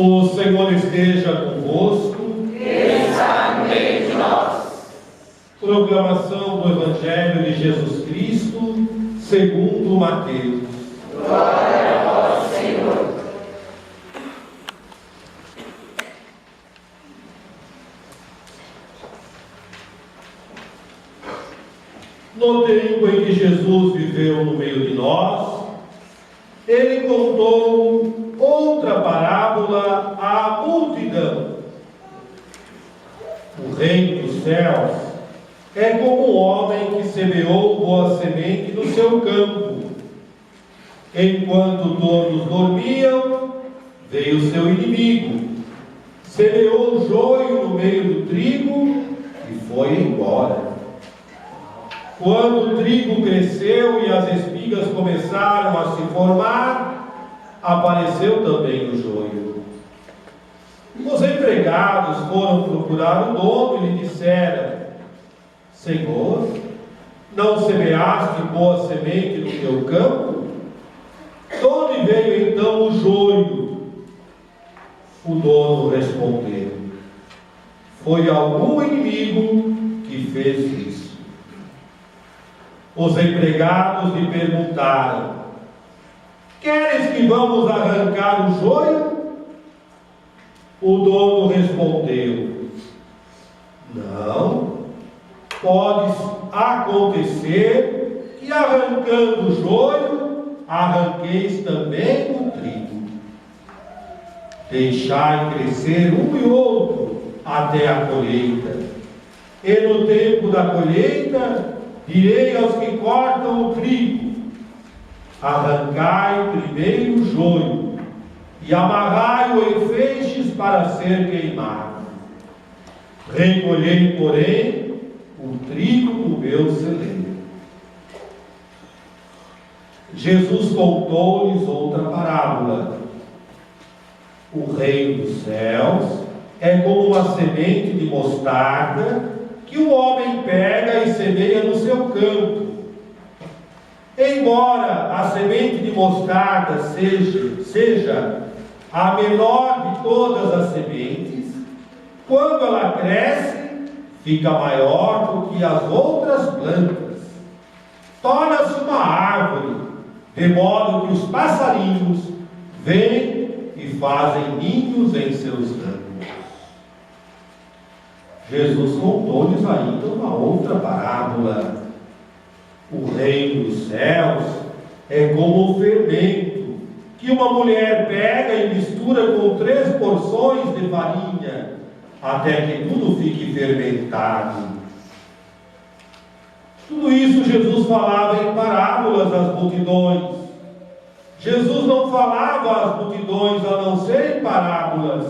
O Senhor esteja convosco. Esteja no meio de nós. Proclamação do Evangelho de Jesus Cristo, segundo Mateus. Glória a vós, Senhor. No tempo em que Jesus viveu no meio de nós, ele contou outra parábola à multidão. O reino dos céus é como um homem que semeou boa semente no seu campo. Enquanto todos dormiam, veio seu inimigo, semeou o joio no meio do trigo e foi embora. Quando o trigo cresceu e as espigas começaram a se formar, apareceu também o joio. Os empregados foram procurar o dono e lhe disseram: Senhor, não semeaste boa semente no teu campo? De onde veio então o joio? O dono respondeu: Foi algum inimigo que fez isso. Os empregados lhe perguntaram: Queres que vamos arrancar o joio? O dono respondeu: Não, pode acontecer que arrancando o joio, arranqueis também o trigo. Deixai crescer um e outro até a colheita. E no tempo da colheita, direi aos que cortam o trigo: arrancai primeiro o joio e amarrai-o em feixes para ser queimado. Recolhei, porém, o trigo no meu celeiro. Jesus contou-lhes outra parábola. O reino dos céus é como uma semente de mostarda que o homem pega e semeia no seu campo. Embora a semente de mostarda seja a menor de todas as sementes, quando ela cresce, fica maior do que as outras plantas. Torna-se uma árvore, de modo que os passarinhos vêm e fazem ninhos em seus ramos. Jesus contou-lhes ainda uma outra parábola. O reino dos céus é como um fermento que uma mulher pega e mistura com 3 porções de farinha, até que tudo fique fermentado. Tudo isso Jesus falava em parábolas às multidões. Jesus não falava às multidões a não ser em parábolas,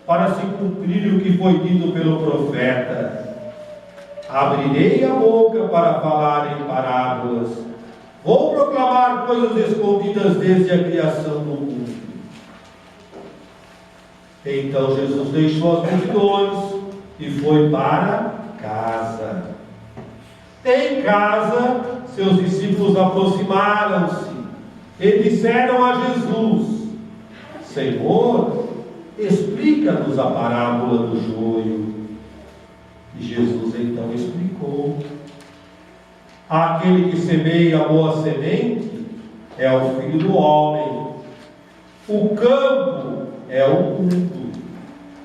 para se cumprir o que foi dito pelo profeta: abrirei a boca para falar em parábolas, vou proclamar coisas escondidas desde a criação do mundo. Então Jesus deixou as multidões e foi para casa. Em casa, seus discípulos aproximaram-se e disseram a Jesus: Senhor, explica-nos a parábola do joio. E Jesus então explicou: aquele que semeia a boa semente é o Filho do Homem. O campo é o mundo.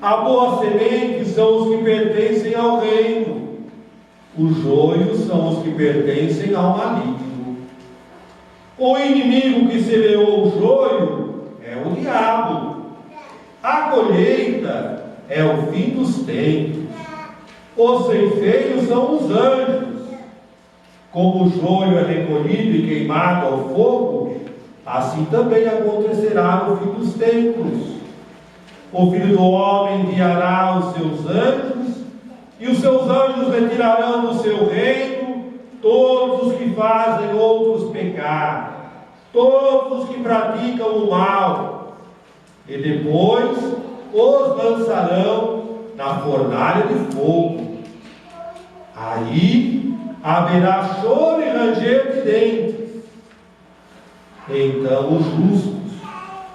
A boa semente são os que pertencem ao reino. Os joios são os que pertencem ao maligno. O inimigo que semeou o joio é o diabo. A colheita é o fim dos tempos. Os ceifeiros são os anjos. Como o joio é recolhido e queimado ao fogo, assim também acontecerá no fim dos tempos. O Filho do Homem enviará os seus anjos, e os seus anjos retirarão do seu reino todos os que fazem outros pecar, todos os que praticam o mal, e depois os lançarão na fornalha de fogo. Aí haverá choro e ranger de dentes. Então os justos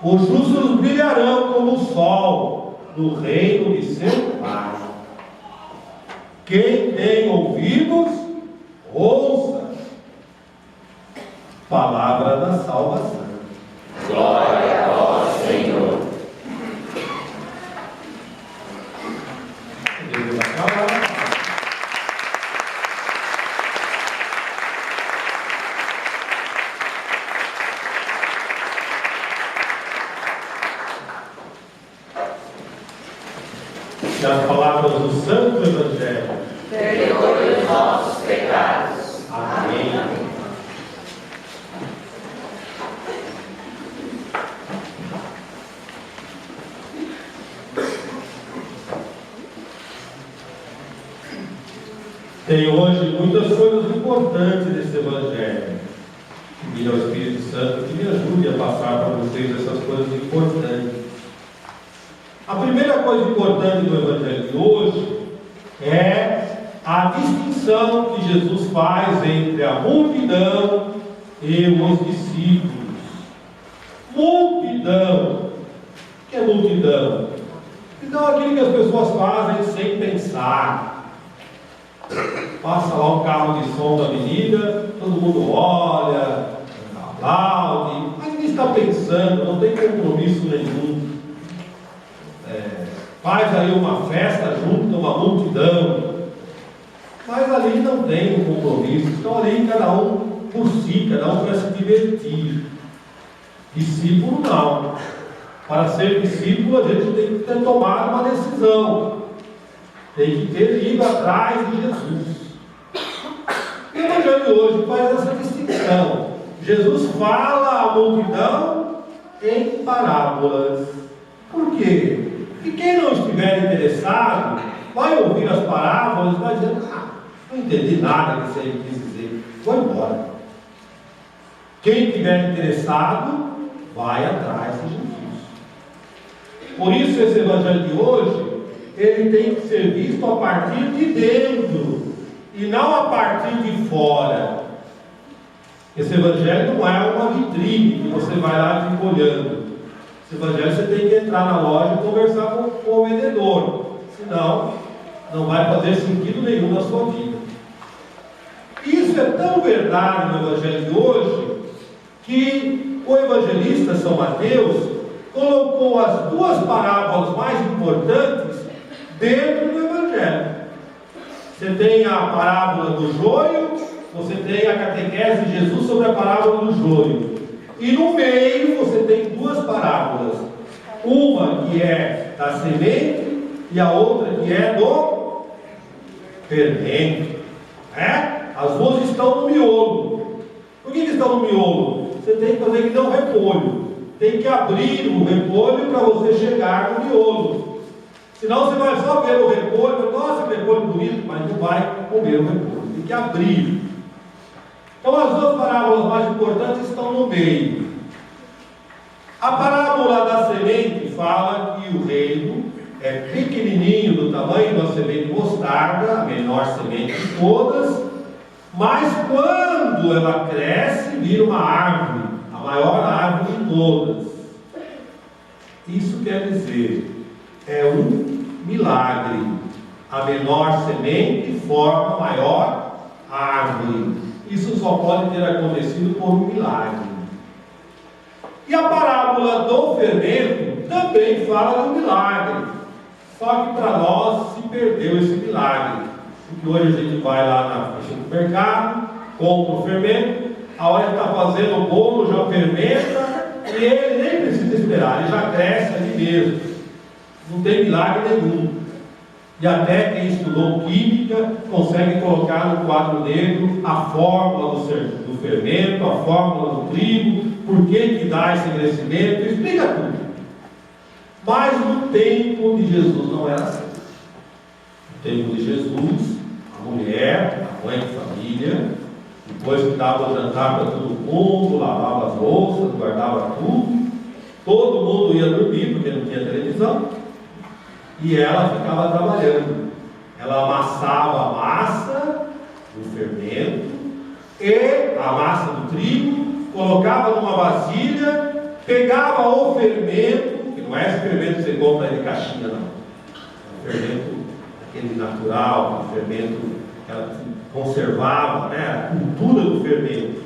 Os justos brilharão como o sol no reino de seu Pai. Quem tem ouvidos, ouça. Palavra da salvação. Glória a vós, Senhor. E as palavras do Santo Evangelho. Perdoe os nossos pecados. Amém. Tem hoje muitas coisas importantes nesse Evangelho. Pedir ao Espírito Santo que me ajude a passar para vocês essas coisas importantes. A primeira coisa importante do Evangelho de hoje é a distinção que Jesus faz entre a multidão e os discípulos. Multidão. O que é multidão? Então, aquilo que as pessoas fazem sem pensar. Passa lá um carro de som da avenida, todo mundo olha, aplaude, mas ninguém está pensando, não tem compromisso nenhum. Faz aí uma festa junto a uma multidão, mas ali não tem um compromisso, estão ali cada um por si, cada um para se divertir. Discípulo não. Para ser discípulo a gente tem que ter tomado uma decisão, tem que ter ido atrás de Jesus. E o Evangelho de hoje faz essa distinção. Jesus fala à multidão em parábolas. Por quê? E quem não estiver interessado, vai ouvir as parábolas e vai dizer: não entendi nada que você quis dizer, vou embora. Quem estiver interessado, vai atrás de Jesus. Por isso esse Evangelho de hoje, ele tem que ser visto a partir de dentro, e não a partir de fora. Esse Evangelho não é uma vitrine que você vai lá e fica olhando. Esse Evangelho você tem que entrar na loja e conversar com o vendedor, senão não vai fazer sentido nenhum na sua vida. Isso é tão verdade no Evangelho de hoje, que o evangelista São Mateus colocou as duas parábolas mais importantes dentro do Evangelho. Você tem a parábola do joio, você tem a catequese de Jesus sobre a parábola do joio. E no meio você tem duas parábolas. Uma que é da semente e a outra que é do fermento. As duas estão no miolo. Por que estão no miolo? Você tem que fazer que nem um repolho. Tem que abrir o repolho para você chegar no miolo. Senão você vai só ver o repolho, nossa, que repolho bonito, mas não vai comer o repolho. Tem que abrir. Então as duas parábolas mais importantes estão no meio. A parábola da semente fala que o reino é pequenininho, do tamanho de uma semente de mostarda, a menor semente de todas, mas quando ela cresce, vira uma árvore, a maior árvore de todas. Isso quer dizer, é um milagre. A menor semente forma a maior árvore. Isso só pode ter acontecido por um milagre. E a parábola do fermento também fala do milagre. Só que para nós se perdeu esse milagre. Porque hoje a gente vai lá no supermercado, compra o fermento, a hora que está fazendo o bolo já fermenta, e ele nem precisa esperar, ele já cresce ali mesmo. Não tem milagre nenhum. E até quem estudou química consegue colocar no quadro negro a fórmula do fermento, a fórmula do trigo, por que dá esse crescimento, explica tudo. Mas no tempo de Jesus não era assim. No tempo de Jesus, a mulher, a mãe de família, depois que dava o jantar para todo mundo, lavava as louças, guardava tudo, todo mundo ia dormir porque não tinha televisão. E ela ficava trabalhando. Ela amassava a massa do fermento e a massa do trigo, colocava numa vasilha pegava o fermento, que não é esse fermento que você compra de caixinha, não. É o fermento aquele natural, o fermento que ela conservava, né? A cultura do fermento.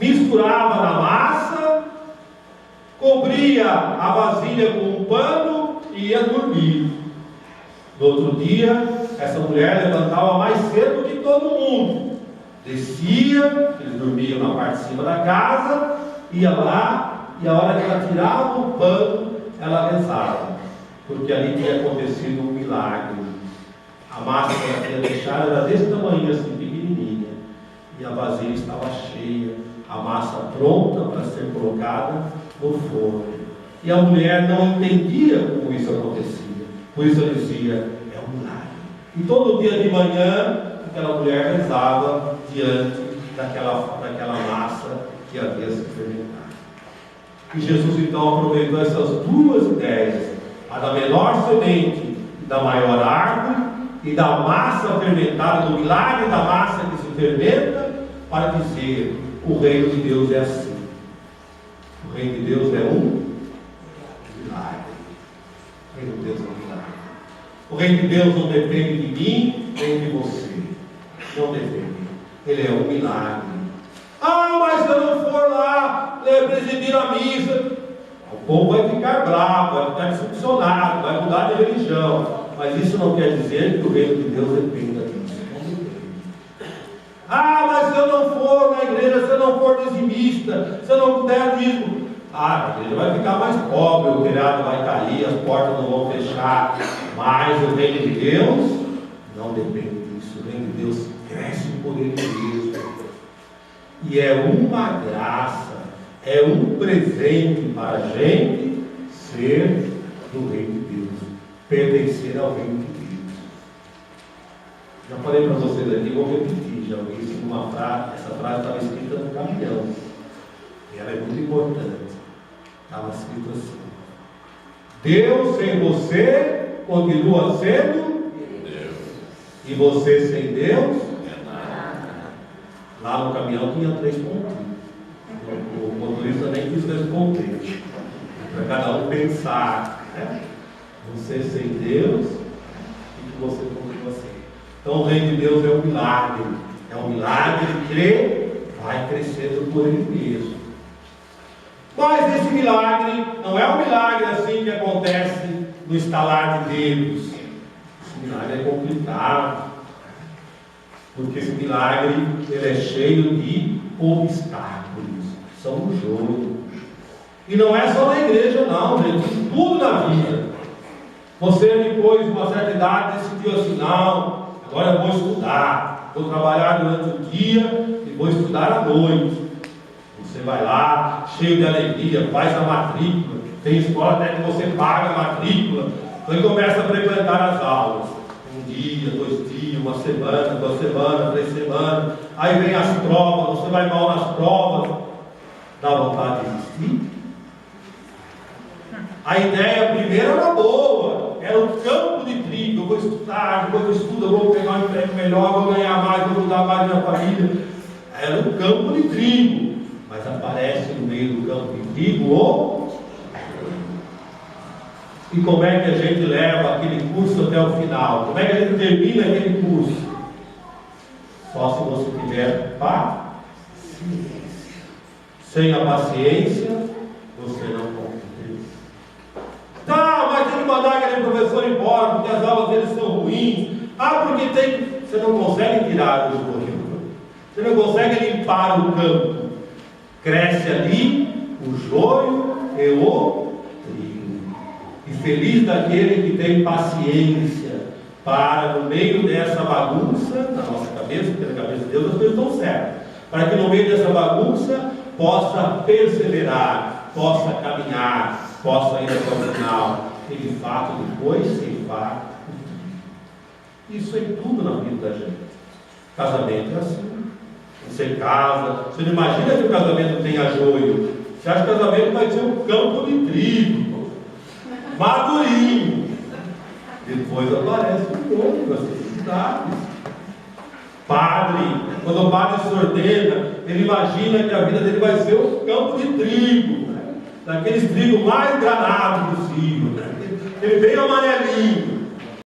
Misturava na massa, cobria a vasilha com um pano e ia dormir. No outro dia, essa mulher levantava mais cedo que todo mundo. Descia, eles dormiam na parte de cima da casa, ia lá, e a hora que ela tirava o pano, ela rezava, porque ali tinha acontecido um milagre. A massa que ela tinha deixado era desse tamanho, assim, pequenininha, e a vasilha estava cheia, a massa pronta para ser colocada no forno. E a mulher não entendia como isso acontecia, por isso ela dizia: é um milagre. E todo dia de manhã, aquela mulher rezava diante daquela massa que havia se fermentado. E Jesus então aproveitou essas duas ideias, a da menor semente e da maior árvore, e da massa fermentada, do milagre da massa que se fermenta, para dizer: o reino de Deus é assim. O reino de Deus é um milagre. O reino de Deus é um milagre. O reino de Deus não depende de mim nem de você. Não depende. Ele é um milagre. Ah, mas se eu não for lá presidir a missa, o povo vai ficar bravo, vai ficar disfuncionado, vai mudar de religião. Mas isso não quer dizer que o reino de Deus dependa disso. Não depende. Ah, mas se eu não for na igreja, se eu não for dizimista, se eu não der dízimo, a igreja vai ficar mais pobre, o telhado vai cair, as portas não vão fechar. Mas o reino de Deus não depende disso. O reino de Deus cresce em poder de Deus. E é uma graça, é um presente para a gente ser do reino de Deus, pertencer ao reino de Deus. Já falei para vocês aqui, vou repetir, já ouvi isso numa frase, essa frase estava escrita no caminhão, e ela é muito importante. Estava escrito assim: Deus sem você continua sendo Deus, e você sem Deus. Lá no caminhão tinha 3 pontinhos. O motorista nem quis responder, para cada um pensar, né? Você sem Deus e que você continua sem. Então o reino de Deus é um milagre que vai crescendo por ele mesmo. Mas esse milagre não é um milagre assim que acontece no estalar de dedos. Esse milagre é complicado, porque esse milagre ele é cheio de obstáculos, são um jogo. E não é só na igreja não, gente, tudo na vida. Você depois de uma certa idade decidiu assim: não, agora eu vou estudar, vou trabalhar durante o dia e vou estudar à noite. Você vai lá, cheio de alegria, faz a matrícula, tem escola até que você paga a matrícula, então começa a frequentar as aulas. 1 dia, 2 dias, 1 semana, 2 semanas, 3 semanas, aí vem as provas, você vai mal nas provas, dá vontade de desistir. A ideia primeiro era boa, era o campo de trigo: eu vou estudar, depois eu estudo, eu vou pegar um emprego melhor, vou ganhar mais, vou mudar mais minha família. Era o campo de trigo, mas aparece no meio do campo de trigo o... E como é que a gente leva aquele curso até o final? Como é que a gente termina aquele curso? Só se você tiver paciência. Sem a paciência, você não consegue. Tá, mas tem que mandar aquele professor embora, porque as aulas deles são ruins. Ah, porque tem... Você não consegue tirar o joio. Você não consegue limpar o campo. Cresce ali o joio e o... E feliz daquele que tem paciência para, no meio dessa bagunça, na nossa cabeça, porque na cabeça de Deus as coisas estão certas, para que no meio dessa bagunça possa perseverar, possa caminhar, possa ir até o final, e de fato depois ceifar o trigo. Isso é tudo na vida da gente. Casamento é assim. Você casa, você não imagina que o casamento tenha joio. Você acha que o casamento vai ser um campo de trigo, madurinho. Depois aparece um outro, as necessidades. Padre, quando o padre se ordena, ele imagina que a vida dele vai ser um campo de trigo, né? daqueles trigo mais granados possível, aquele bem amarelinho.